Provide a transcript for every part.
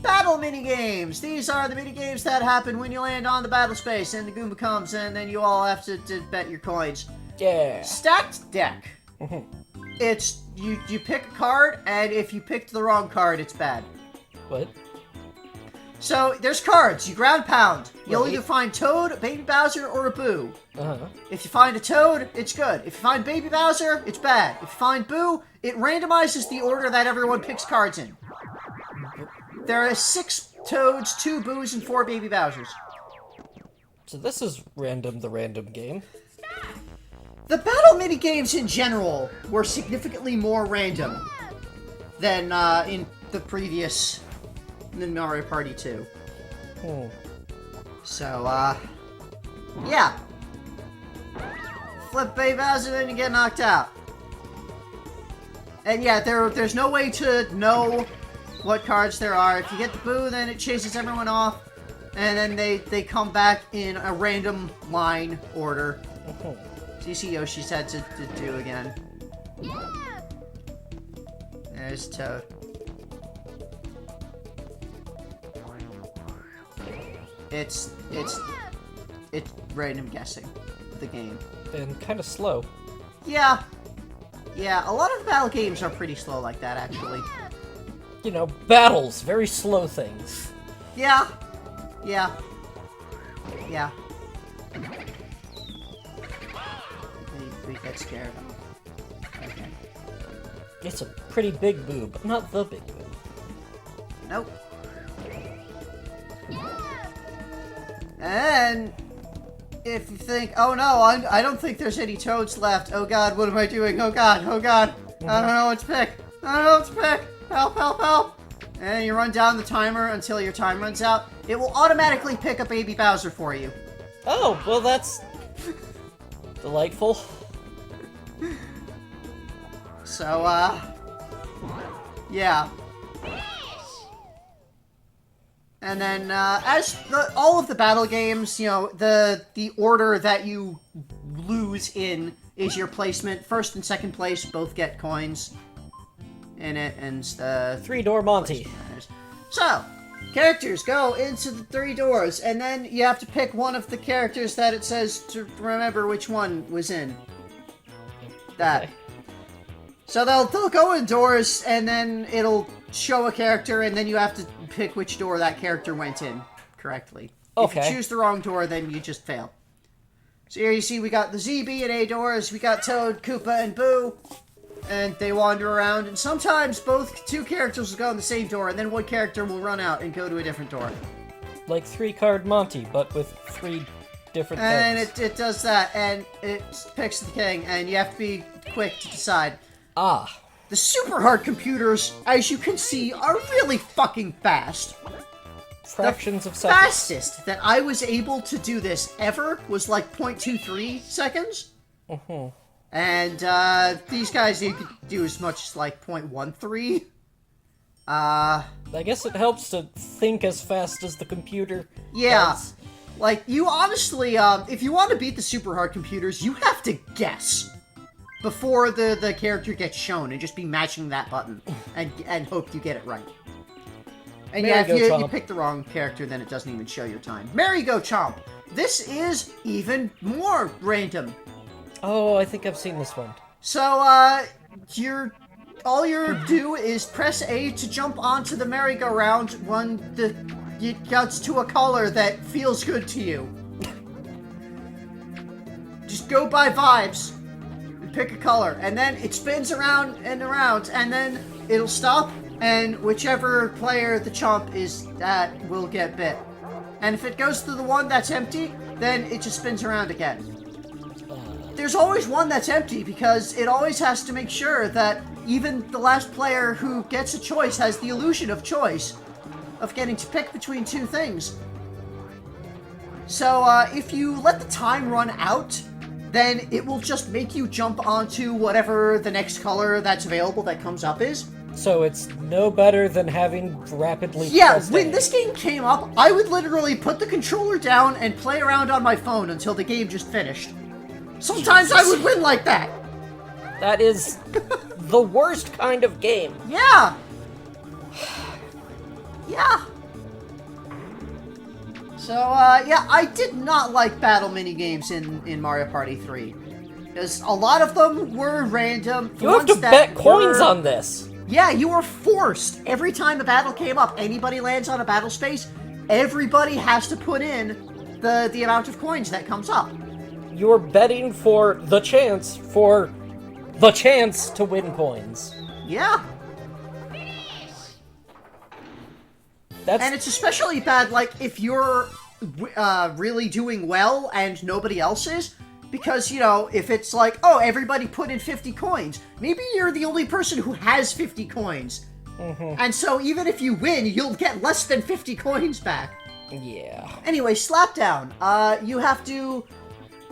battle minigames. These are the minigames that happen when you land on the battle space and the Goomba comes and then you all have to bet your coins. Yeah. Stacked deck. It's, you pick a card, and if you picked the wrong card, it's bad. What? So, there's cards. You ground pound. You'll Right. either find Toad, Baby Bowser, or a Boo. Uh-huh. If you find a Toad, it's good. If you find Baby Bowser, it's bad. If you find Boo, it randomizes the order that everyone picks cards in. There are 6 Toads, 2 Boos, and 4 Baby Bowsers. So this is Random the Random Game. The battle minigames in general were significantly more random than in the previous Mario Party 2. So, yeah. Flip Baby Bowser, then you get knocked out. And yeah, there's no way to know what cards there are. If you get the Boo, then it chases everyone off, and then they come back in a random line order. So you see Yoshi's had to do again. There's Toad. It's random guessing, the game. And kind of slow. Yeah. Yeah, a lot of the battle games are pretty slow like that, actually. You know, battles, very slow things. Yeah. Yeah. Yeah. We get scared. Okay. It's a pretty big boo, but not the big boo. Nope. And if you think, oh no, I don't think there's any Toads left. Oh god, what am I doing? Oh god, oh god. I don't know what to pick. I don't know what to pick. Help, help, help. And you run down the timer until your time runs out. It will automatically pick a Baby Bowser for you. Oh, well that's delightful. So, yeah. And then, as all of the battle games, you know, the order that you lose in is your placement. First and second place both get coins in it, and Three-door Monty. So, characters go into the 3 doors, and then you have to pick one of the characters that it says to remember which one was in. That. Okay. So they'll go indoors, and then it'll show a character, and then you have to pick which door that character went in correctly. Okay. If you choose the wrong door, then you just fail. So here you see we got the Z, B, and A doors. We got Toad, Koopa, and Boo. And they wander around, and sometimes both 2 characters will go in the same door, and then one character will run out and go to a different door. Like 3-card Monty, but with 3 different And things. it does that, and it picks the king, and you have to be quick to decide. Ah. The super hard computers, as you can see, are really fucking fast. Fractions of seconds. Fastest that I was able to do this ever was like 0.23 seconds. And these guys, you could do as much as like 0.13. I guess it helps to think as fast as the computer Yeah. does. Like, you honestly, if you want to beat the super hard computers, you have to guess before the character gets shown and just be matching that button and hope you get it right. And yeah, if you Merry-Go-Chomp. pick the wrong character, then it doesn't even show your time. Merry-Go-Chomp! This is even more random. Oh, I think I've seen this one. So, all you do is press A to jump onto the merry-go-round when it gets to a color that feels good to you. Just go by vibes and pick a color, and then it spins around and around, and then it'll stop, and whichever player the chomp is at will get bit. And if it goes to the one that's empty, then it just spins around again. There's always one that's empty because it always has to make sure that even the last player who gets a choice has the illusion of choice of getting to pick between 2 things. So if you let the time run out, then it will just make you jump onto whatever the next color that's available that comes up is. So it's no better than having rapidly Yeah, pressed when A. this game came up, I would literally put the controller down and play around on my phone until the game just finished. Sometimes I would win like that. That is the worst kind of game. Yeah. Yeah. So, yeah, I did not like battle minigames in Mario Party 3. Because a lot of them were random. You have to bet coins on this. Yeah, you were forced. Every time a battle came up, anybody lands on a battle space, everybody has to put in the amount of coins that comes up. You're betting for the chance to win coins. Yeah. And it's especially bad, like, if you're really doing well and nobody else is, because, you know, if it's like, oh, everybody put in 50 coins, maybe you're the only person who has 50 coins. Mm-hmm. And so even if you win, you'll get less than 50 coins back. Yeah. Anyway, Slapdown. You have to...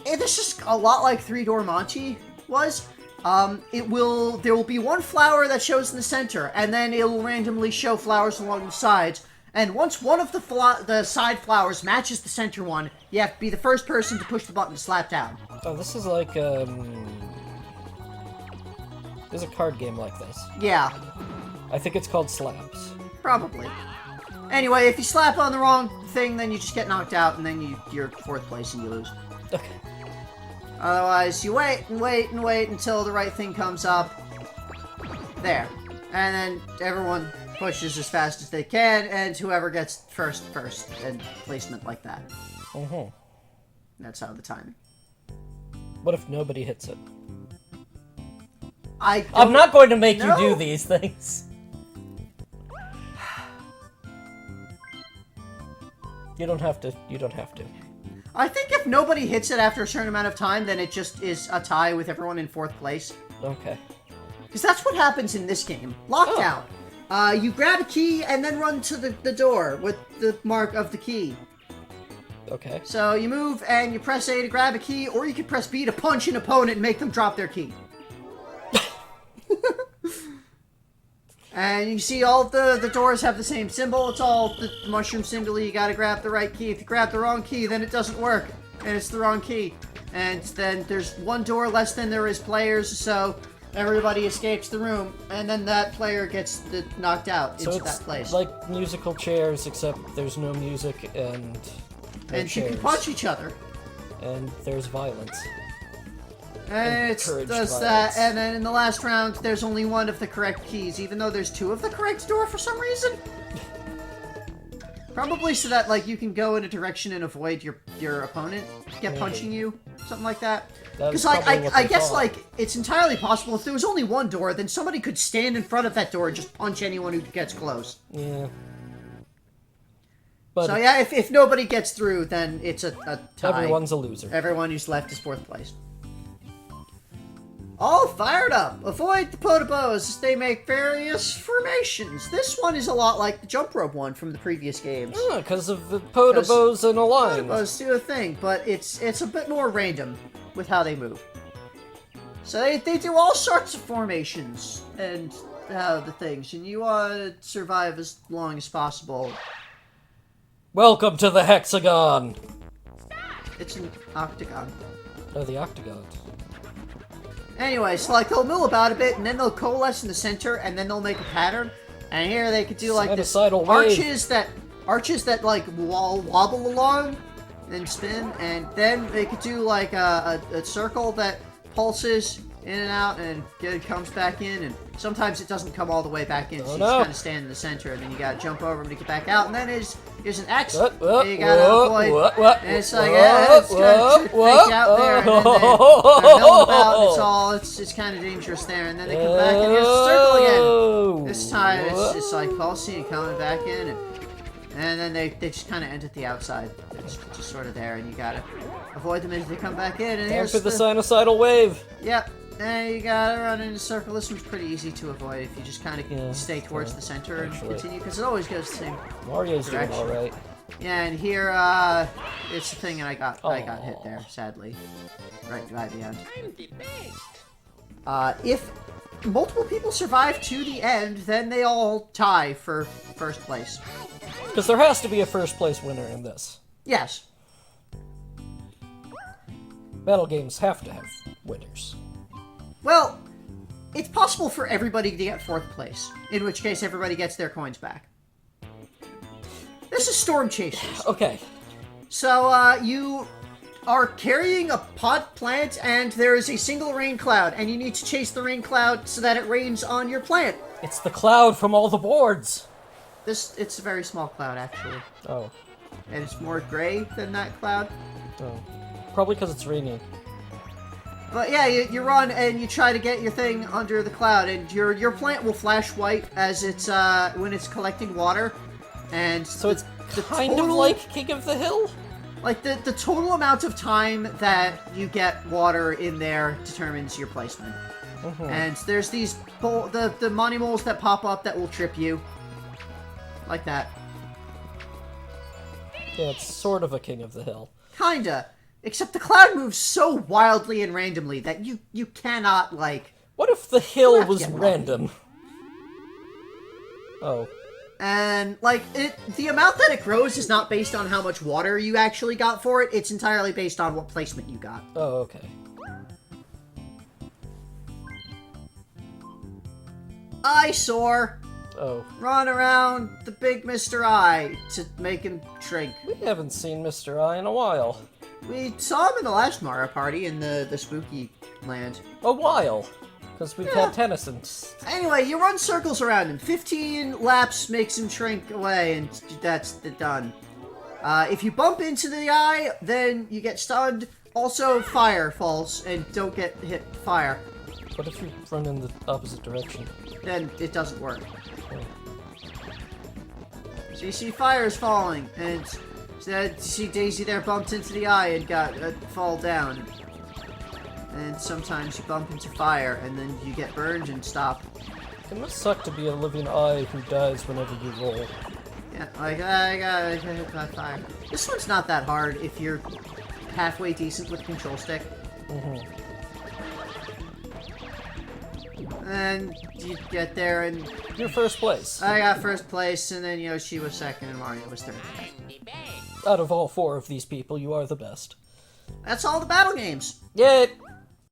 This is a lot like Three Door Monty was. There will be one flower that shows in the center, and then it'll randomly show flowers along the sides. And once one of the side flowers matches the center one, you have to be the first person to push the button to slap down. Oh, this is like, there's a card game like this. Yeah. I think it's called Slaps. Probably. Anyway, if you slap on the wrong thing, then you just get knocked out, and then you're 4th place and you lose. Okay. Otherwise, you wait and wait and wait until the right thing comes up. There. And then everyone pushes as fast as they can, and whoever gets first, and placement like that. Mm-hmm. That's how the timing. What if nobody hits it? I'm not going to make you do these things. You don't have to. I think if nobody hits it after a certain amount of time, then it just is a tie with everyone in 4th place. Okay. Because that's what happens in this game. Lockdown. You grab a key and then run to the door with the mark of the key. Okay. So you move and you press A to grab a key, or you can press B to punch an opponent and make them drop their key. And you see all the doors have the same symbol. It's all the mushroom symbol. You gotta grab the right key. If you grab the wrong key, then it doesn't work. And it's the wrong key. And then there's one door less than there is players, so everybody escapes the room. And then that player gets knocked out into that place. So it's like musical chairs, except there's no music and you can punch each other. And there's violence. And it does that, and then in the last round, there's only one of the correct keys, even though there's 2 of the correct door for some reason. Probably so that, like, you can go in a direction and avoid your opponent punching you, something like that. Because I guess, like, it's entirely possible if there was only one door, then somebody could stand in front of that door and just punch anyone who gets close. Yeah. But so yeah, if nobody gets through, then it's a tie. Everyone's a loser. Everyone who's left is 4th place. All fired up! Avoid the potobos. They make various formations. This one is a lot like the jump rope one from the previous games. Oh, because of the potobos in a line. Potobos do a thing, but it's a bit more random with how they move. So they do all sorts of formations and the things, and you want to survive as long as possible. Welcome to the hexagon! It's an octagon. Oh, the octagon. Anyway, so like they'll mill about a bit, and then they'll coalesce in the center, and then they'll make a pattern. And here they could do like this arches that like wobble along and spin, and then they could do like a circle that pulses in and out, and it comes back in, and sometimes it doesn't come all the way back in, so you just kind of stand in the center, and then you gotta jump over to get back out, and then here's an X, and you gotta avoid, and it's like, it's kind of fake out there, and then they're milling about, and it's kind of dangerous there, and then they come back, and here's the circle again. This time, it's like pulsing and coming back in, and then they just kind of end at the outside. It's just sort of there, and you gotta avoid them as they come back in, and here's the sinusoidal wave. Yep. And you gotta run in a circle. This one's pretty easy to avoid if you just kind of stay towards the center and continue, because it always goes the same Mario's direction. doing alright. Yeah, and here, it's the thing, and I got hit there, sadly. Right by the end. If multiple people survive to the end, then they all tie for 1st place. Because there has to be a 1st place winner in this. Yes. Battle games have to have winners. Well, it's possible for everybody to get 4th place, in which case everybody gets their coins back. This is Storm Chasers. Okay. So, you are carrying a pot plant, and there is a single rain cloud, and you need to chase the rain cloud so that it rains on your plant. It's the cloud from all the boards. It's a very small cloud, actually. Oh. And it's more gray than that cloud. Oh. Probably because it's raining. But yeah, you run and you try to get your thing under the cloud, and your plant will flash white as it's when it's collecting water. And so it's kind of like King of the Hill? Like, the total amount of time that you get water in there determines your placement. Mm-hmm. And there's these the money moles that pop up that will trip you. Like that. Yeah, it's sort of a King of the Hill. Kinda. Except the cloud moves so wildly and randomly that you cannot, like... What if the hill was random? Oh. And, like, the amount that it grows is not based on how much water you actually got for it. It's entirely based on what placement you got. Oh, okay. Eyesore! Oh. Run around the big Mr. Eye to make him shrink. We haven't seen Mr. Eye in a while. We saw him in the last Mario Party in the spooky land. A while. Because we've had Tennyson's. Anyway, you run circles around him. 15 laps makes him shrink away, and that's done. If you bump into the eye, then you get stunned. Also, fire falls, and don't get hit fire. What if you run in the opposite direction? Then it doesn't work. So you see fires falling, and you see Daisy there bumped into the eye and got fall down. And sometimes you bump into fire, and then you get burned and stop. It must suck to be a living eye who dies whenever you roll. Yeah, like, I got hit by fire. This one's not that hard if you're halfway decent with control stick. Mm-hmm. And you get there, and... You're first place. I got first place, and then Yoshi was second, and Mario was third. Out of all 4 of these people, you are the best. That's all the battle games. Yeah.